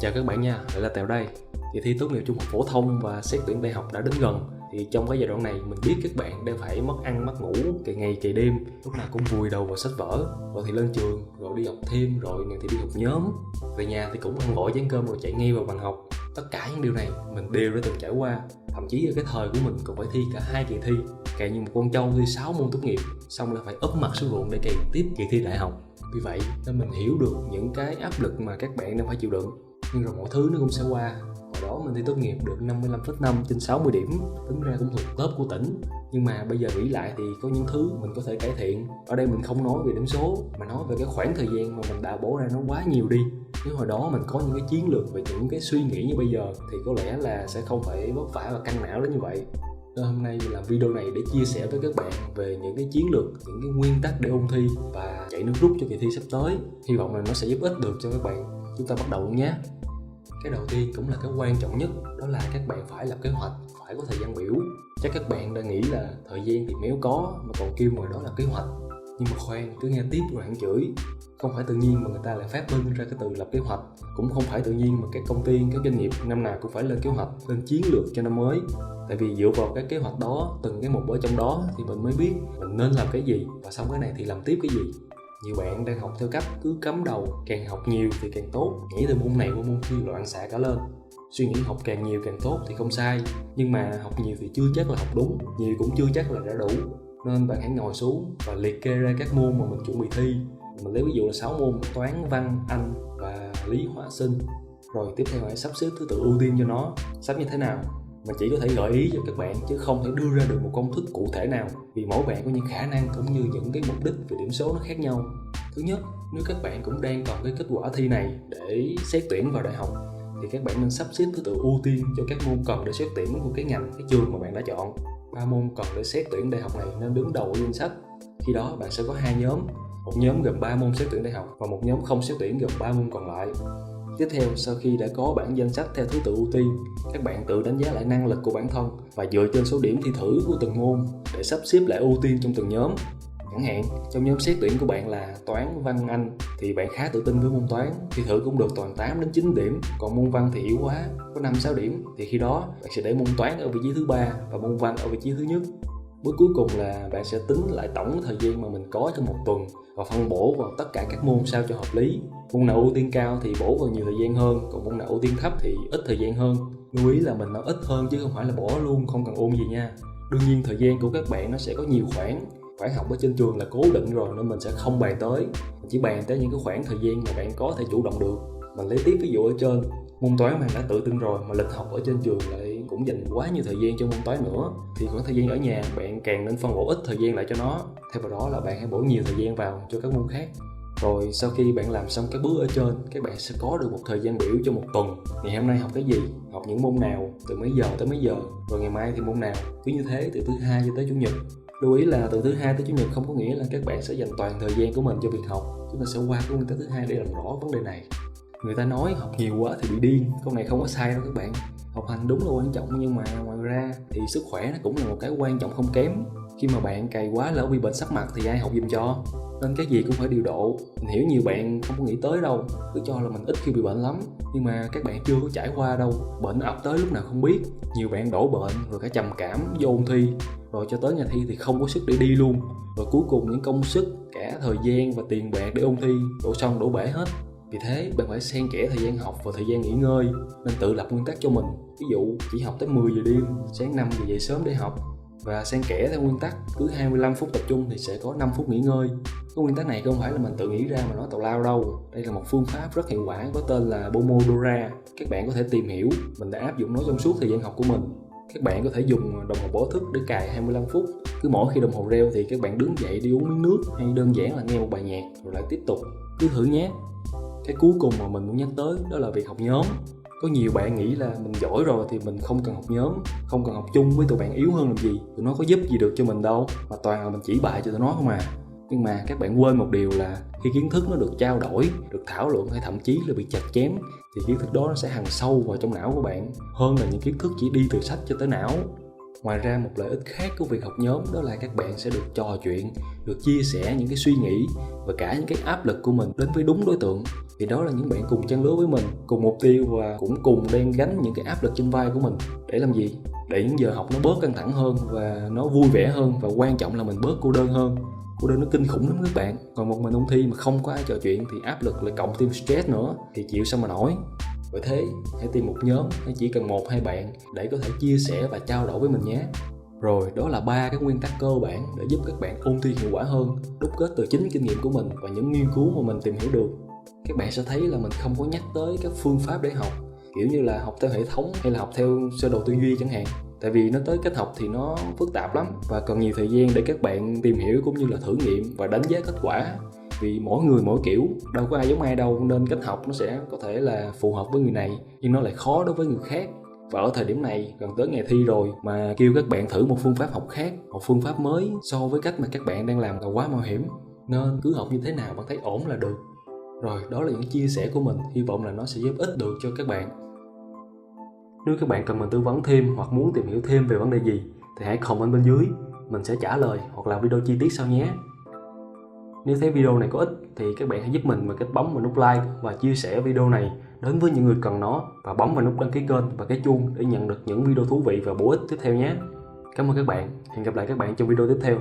Chào các bạn nha, lại là Tèo đây. Kỳ thi tốt nghiệp trung học phổ thông và xét tuyển đại học đã đến gần. Thì trong cái giai đoạn này mình biết các bạn đang phải mất ăn mất ngủ cày ngày cày đêm, lúc nào cũng vùi đầu vào sách vở, rồi thì lên trường, rồi đi học thêm, rồi thì đi học nhóm. Về nhà thì cũng ăn gỏi chén cơm rồi chạy ngay vào bàn học. Tất cả những điều này mình đều đã từng trải qua. Thậm chí ở cái thời của mình còn phải thi cả 2 kỳ thi, cày như một con trâu thi 6 môn tốt nghiệp, xong là phải úp mặt xuống ruộng để cày tiếp kỳ thi đại học. Vì vậy nên mình hiểu được những cái áp lực mà các bạn đang phải chịu đựng. Nhưng rồi mọi thứ nó cũng sẽ qua. Hồi đó mình thi tốt nghiệp được 55,5 trên 60 điểm, tính ra cũng thuộc top của tỉnh. Nhưng mà bây giờ nghĩ lại thì có những thứ mình có thể cải thiện. Ở đây mình không nói về điểm số, mà nói về cái khoảng thời gian mà mình đã bỏ ra nó quá nhiều đi. Nếu hồi đó mình có những cái chiến lược về những cái suy nghĩ như bây giờ thì có lẽ là sẽ không phải vất vả và căng não đến như vậy. Nên hôm nay mình làm video này để chia sẻ với các bạn về những cái chiến lược, những cái nguyên tắc để ôn thi và chạy nước rút cho kỳ thi sắp tới. Hy vọng là nó sẽ giúp ích được cho các bạn. Chúng ta bắt đầu luôn nhé. Cái đầu tiên cũng là cái quan trọng nhất, đó là các bạn phải lập kế hoạch, phải có thời gian biểu. Chắc các bạn đã nghĩ là thời gian thì méo có, mà còn kêu ngoài đó là kế hoạch. Nhưng mà khoan, cứ nghe tiếp rồi hẳn chửi. Không phải tự nhiên mà người ta lại phát minh ra cái từ lập kế hoạch. Cũng không phải tự nhiên mà các công ty, các doanh nghiệp năm nào cũng phải lên kế hoạch, lên chiến lược cho năm mới. Tại vì dựa vào cái kế hoạch đó, từng cái mục ở trong đó thì mình mới biết mình nên làm cái gì, và xong cái này thì làm tiếp cái gì. Nhiều bạn đang học theo cách cứ cắm đầu, càng học nhiều thì càng tốt, nhảy từ môn này qua môn kia loạn xạ cả lên. Suy nghĩ học càng nhiều càng tốt thì không sai, nhưng mà học nhiều thì chưa chắc là học đúng, nhiều cũng chưa chắc là đã đủ. Nên bạn hãy ngồi xuống và liệt kê ra các môn mà mình chuẩn bị thi. Mình lấy ví dụ là 6 môn: toán, văn, anh và lý, hóa, sinh. Rồi tiếp theo hãy sắp xếp thứ tự ưu tiên cho nó. Sắp như thế nào? Mình chỉ có thể gợi ý cho các bạn chứ không thể đưa ra được một công thức cụ thể nào, vì mỗi bạn có những khả năng cũng như những cái mục đích về điểm số nó khác nhau. Thứ nhất, nếu các bạn cũng đang còn cái kết quả thi này để xét tuyển vào đại học thì các bạn nên sắp xếp thứ tự ưu tiên cho các môn cần để xét tuyển của cái ngành, cái trường mà bạn đã chọn. 3 môn cần để xét tuyển đại học này nên đứng đầu danh sách. Khi đó bạn sẽ có 2 nhóm, một nhóm gồm 3 môn xét tuyển đại học và một nhóm không xét tuyển gồm 3 môn còn lại. Tiếp theo, sau khi đã có bảng danh sách theo thứ tự ưu tiên, các bạn tự đánh giá lại năng lực của bản thân và dựa trên số điểm thi thử của từng môn để sắp xếp lại ưu tiên trong từng nhóm. Chẳng hạn, trong nhóm xét tuyển của bạn là toán, văn, anh thì bạn khá tự tin với môn toán, thi thử cũng được toàn 8 đến 9 điểm, còn môn văn thì yếu quá, có 5-6 điểm, thì khi đó bạn sẽ để môn toán ở vị trí thứ 3 và môn văn ở vị trí thứ nhất. Bước cuối cùng là bạn sẽ tính lại tổng thời gian mà mình có trong một tuần và phân bổ vào tất cả các môn sao cho hợp lý. Môn nào ưu tiên cao thì bổ vào nhiều thời gian hơn, còn môn nào ưu tiên thấp thì ít thời gian hơn. Lưu ý là mình nói ít hơn chứ không phải là bỏ luôn không cần ôn gì nha. Đương nhiên thời gian của các bạn nó sẽ có nhiều khoản học ở trên trường là cố định rồi nên mình sẽ không bàn tới. Mình chỉ bàn tới những cái khoảng thời gian mà bạn có thể chủ động được. Mình lấy tiếp ví dụ ở trên, môn toán bạn đã tự tin rồi mà lịch học ở trên trường lại cũng dành quá nhiều thời gian cho môn toán nữa, thì khoảng thời gian ở nhà bạn càng nên phân bổ ít thời gian lại cho nó. Theo vào đó là bạn hãy bổ nhiều thời gian vào cho các môn khác. Rồi sau khi bạn làm xong cái bước ở trên, các bạn sẽ có được một thời gian biểu cho một tuần. Ngày hôm nay học cái gì, học những môn nào, từ mấy giờ tới mấy giờ, rồi ngày mai thì môn nào. Cứ như thế từ thứ Hai cho tới Chủ nhật. Lưu ý là từ thứ Hai tới Chủ nhật không có nghĩa là các bạn sẽ dành toàn thời gian của mình cho việc học. Chúng ta sẽ qua cái nguyên tắc thứ hai để làm rõ vấn đề này. Người ta nói học nhiều quá thì bị điên, câu này không có sai đâu các bạn. Học hành đúng là quan trọng, nhưng mà ngoài ra thì sức khỏe nó cũng là một cái quan trọng không kém. Khi mà bạn cày quá lỡ bị bệnh sắc mặt thì ai học giùm cho? Nên cái gì cũng phải điều độ. Mình hiểu nhiều bạn không có nghĩ tới đâu, cứ cho là mình ít khi bị bệnh lắm. Nhưng mà các bạn chưa có trải qua đâu, bệnh ập tới lúc nào không biết. Nhiều bạn đổ bệnh rồi cả trầm cảm do ôn thi, rồi cho tới ngày thi thì không có sức để đi luôn. Rồi cuối cùng những công sức, cả thời gian và tiền bạc để ôn thi đổ xong đổ bể hết. Vì thế bạn phải xen kẽ thời gian học và thời gian nghỉ ngơi, nên tự lập nguyên tắc cho mình. Ví dụ chỉ học tới 10 giờ đêm, sáng 5 giờ dậy sớm để học. Và xen kẽ theo nguyên tắc cứ 25 phút tập trung thì sẽ có 5 phút nghỉ ngơi. Cái nguyên tắc này không phải là mình tự nghĩ ra mà nói tào lao đâu. Đây là một phương pháp rất hiệu quả có tên là Pomodoro. Các bạn có thể tìm hiểu, mình đã áp dụng nó trong suốt thời gian học của mình. Các bạn có thể dùng đồng hồ báo thức để cài 25 phút. Cứ mỗi khi đồng hồ reo thì các bạn đứng dậy đi uống miếng nước, hay đơn giản là nghe một bài nhạc rồi lại tiếp tục. Cứ thử nhé. Cái cuối cùng mà mình muốn nhắc tới đó là việc học nhóm. Có nhiều bạn nghĩ là mình giỏi rồi thì mình không cần học nhóm, không cần học chung với tụi bạn yếu hơn làm gì, tụi nó có giúp gì được cho mình đâu, mà toàn là mình chỉ bài cho tụi nó không à. Nhưng mà các bạn quên một điều là khi kiến thức nó được trao đổi, được thảo luận hay thậm chí là bị chặt chém thì kiến thức đó nó sẽ hằn sâu vào trong não của bạn hơn là những kiến thức chỉ đi từ sách cho tới não. Ngoài ra, một lợi ích khác của việc học nhóm đó là các bạn sẽ được trò chuyện, được chia sẻ những cái suy nghĩ và cả những cái áp lực của mình đến với đúng đối tượng. Vì đó là những bạn cùng trang lứa với mình, cùng mục tiêu và cũng cùng đang gánh những cái áp lực trên vai của mình. Để làm gì? Để những giờ học nó bớt căng thẳng hơn và nó vui vẻ hơn, và quan trọng là mình bớt cô đơn hơn. Cô đơn nó kinh khủng lắm các bạn. Còn một mình ôn thi mà không có ai trò chuyện thì áp lực lại cộng thêm stress nữa thì chịu sao mà nổi. Bởi thế, hãy tìm một nhóm hay chỉ cần 1-2 bạn để có thể chia sẻ và trao đổi với mình nhé. Rồi, đó là 3 cái nguyên tắc cơ bản để giúp các bạn ôn thi hiệu quả hơn, đúc kết từ chính kinh nghiệm của mình và những nghiên cứu mà mình tìm hiểu được. Các bạn sẽ thấy là mình không có nhắc tới các phương pháp để học, kiểu như là học theo hệ thống hay là học theo sơ đồ tư duy chẳng hạn. Tại vì nó tới cách học thì nó phức tạp lắm và cần nhiều thời gian để các bạn tìm hiểu cũng như là thử nghiệm và đánh giá kết quả. Vì mỗi người mỗi kiểu, đâu có ai giống ai đâu, nên cách học nó sẽ có thể là phù hợp với người này nhưng nó lại khó đối với người khác. Và ở thời điểm này gần tới ngày thi rồi mà kêu các bạn thử một phương pháp học khác, một phương pháp mới so với cách mà các bạn đang làm là quá mạo hiểm. Nên cứ học như thế nào bạn thấy ổn là được. Rồi, đó là những chia sẻ của mình, hy vọng là nó sẽ giúp ích được cho các bạn. Nếu các bạn cần mình tư vấn thêm hoặc muốn tìm hiểu thêm về vấn đề gì thì hãy comment bên dưới, mình sẽ trả lời hoặc là video chi tiết sau nhé. Nếu thấy video này có ích thì các bạn hãy giúp mình bằng cách bấm vào nút like và chia sẻ video này đến với những người cần nó, và bấm vào nút đăng ký kênh và cái chuông để nhận được những video thú vị và bổ ích tiếp theo nhé. Cảm ơn các bạn, hẹn gặp lại các bạn trong video tiếp theo.